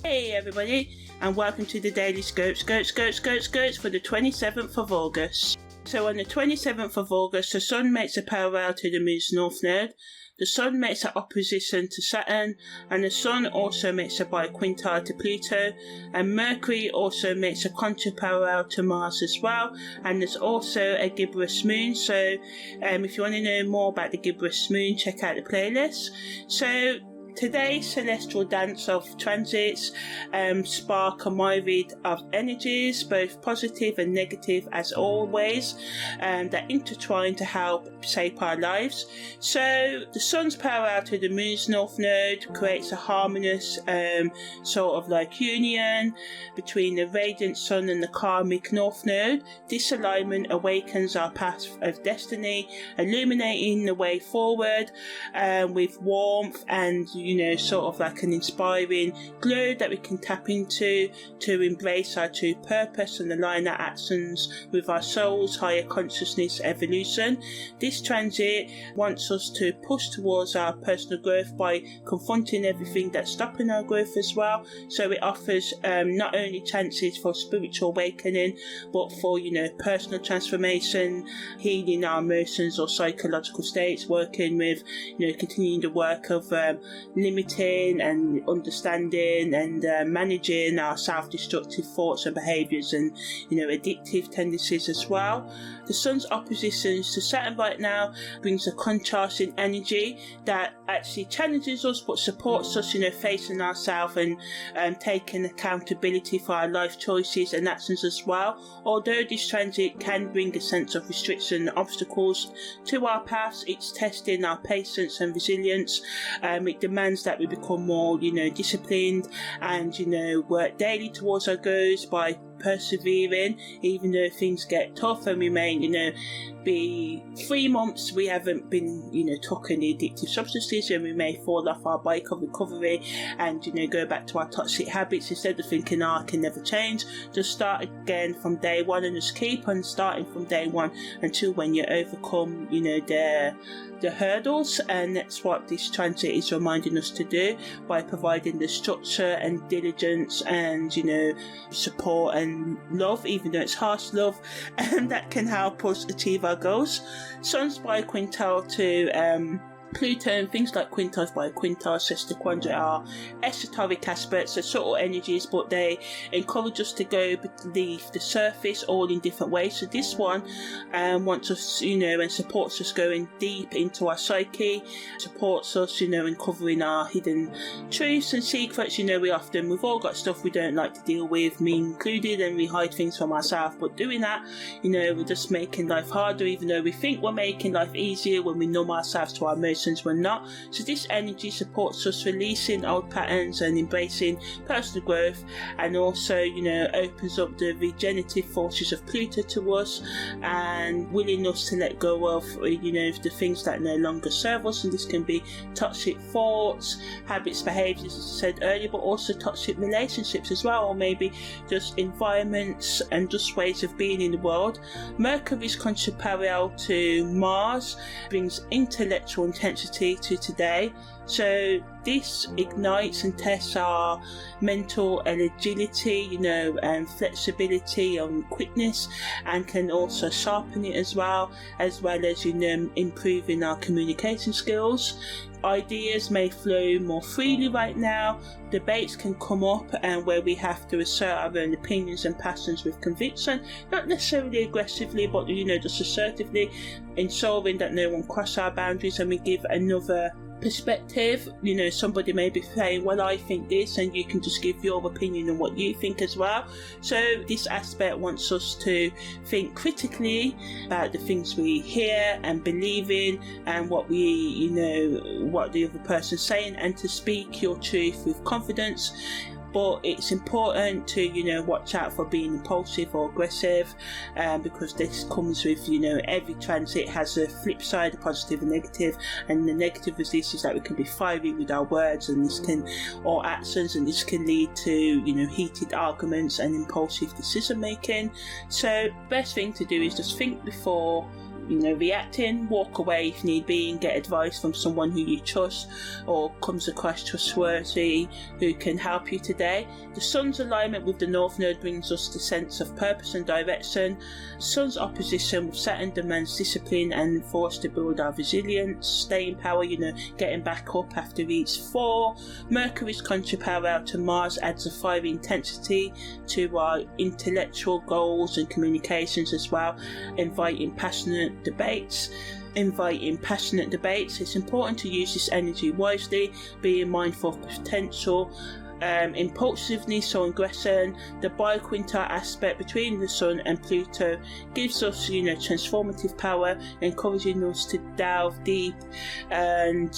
Hey everybody, and welcome to the Daily Scopes for the 27th of August. So on the 27th of August, the Sun makes a parallel to the Moon's North Node, the Sun makes an opposition to Saturn, and the Sun also makes a BiQuintile to Pluto, and Mercury also makes a contra-parallel to Mars as well, and there's also a gibbous moon. So if you want to know more about the gibbous moon, check out the playlist. So today's celestial dance of transits spark a myriad of energies, both positive and negative as always, that intertwine to help shape our lives. So the Sun's parallel to the Moon's North Node creates a harmonious sort of like union between the radiant Sun and the karmic North Node. This alignment awakens our path of destiny, illuminating the way forward with warmth and sort of like an inspiring glow that we can tap into to embrace our true purpose and align our actions with our soul's higher consciousness evolution. This transit wants us to push towards our personal growth by confronting everything that's stopping our growth as well. So it offers not only chances for spiritual awakening, but for personal transformation, healing our emotions or psychological states, working with continuing the work of limiting and understanding and managing our self-destructive thoughts and behaviours and addictive tendencies as well. The Sun's oppositions to Saturn right now brings a contrasting energy that actually challenges us but supports us facing ourselves and taking accountability for our life choices and actions as well. Although this transit can bring a sense of restriction and obstacles to our paths, it's testing our patience and resilience. It demands that we become more disciplined and work daily towards our goals by persevering even though things get tough, and we may be 3 months we haven't been took any addictive substances, and we may fall off our bike of recovery and go back to our toxic habits instead of thinking I can never change. Just start again from day one and just keep on starting from day one until when you overcome the hurdles. And that's what this transit is reminding us to do by providing the structure and diligence and support and love, even though it's harsh love, and that can help us achieve our goals. Sun's BiQuintile to Pluto and things like quintiles, BiQuintile, Sesquiquadrate are esoteric aspects, so subtle energies, but they encourage us to go beneath the surface all in different ways. So this one wants us, and supports us going deep into our psyche, supports us, uncovering our hidden truths and secrets. We've all got stuff we don't like to deal with, me included, and we hide things from ourselves, but doing that, we're just making life harder, even though we think we're making life easier when we numb ourselves to our emotions. We're not. So this energy supports us releasing old patterns and embracing personal growth, and also opens up the regenerative forces of Pluto to us and willing us to let go of the things that no longer serve us. And this can be toxic thoughts, habits, behaviours, as I said earlier, but also toxic relationships as well, or maybe just environments and just ways of being in the world. Mercury's contra-parallel to Mars brings intellectual intensity to today. So this ignites and tests our mental agility, and flexibility and quickness, and can also sharpen it as well as improving our communication skills. Ideas may flow more freely right now. Debates can come up and where we have to assert our own opinions and passions with conviction, not necessarily aggressively, but just assertively, ensuring that no one crosses our boundaries and we give another perspective. Somebody may be saying, well, I think this, and you can just give your opinion on what you think as well. So this aspect wants us to think critically about the things we hear and believe in, and what what the other person's saying, and to speak your truth with confidence. But it's important to watch out for being impulsive or aggressive, because this comes with every transit has a flip side, a positive and negative, and the negative of this is that we can be fiery with our words and or actions, and this can lead to heated arguments and impulsive decision making. So best thing to do is just think before reacting. Walk away if need be and get advice from someone who you trust or comes across trustworthy who can help you today. The Sun's alignment with the North Node brings us the sense of purpose and direction. The Sun's opposition with Saturn demands discipline and force to build our resilience, staying power, getting back up after each fall. Mercury's contrary parallel to Mars adds a fiery intensity to our intellectual goals and communications as well, inviting passionate debates. It's important to use this energy wisely, being mindful of potential impulsiveness or aggression. The BiQuintile aspect between the Sun and Pluto gives us, transformative power, encouraging us to delve deep and,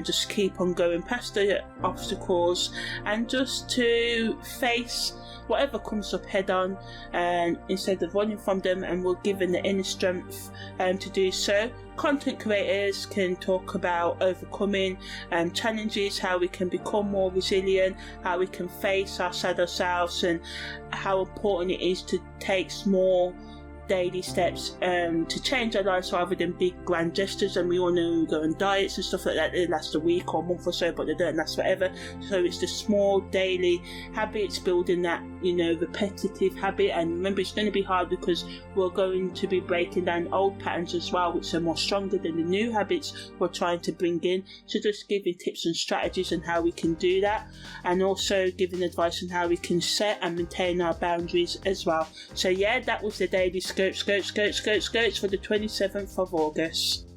just keep on going past the obstacles and just to face whatever comes up head on, and instead of running from them, and we're given the inner strength to do so. Content creators can talk about overcoming challenges, how we can become more resilient, how we can face our shadow selves, and how important it is to take small daily steps to change our lives rather than big grand gestures. And we all know we go on diets and stuff like that, they last a week or a month or so, but they don't last forever. So it's the small daily habits, building that repetitive habit. And remember, it's going to be hard because we're going to be breaking down old patterns as well, which are more stronger than the new habits we're trying to bring in. So just giving tips and strategies on how we can do that, and also giving advice on how we can set and maintain our boundaries as well. So yeah, that was the daily Scope for the 27th of August.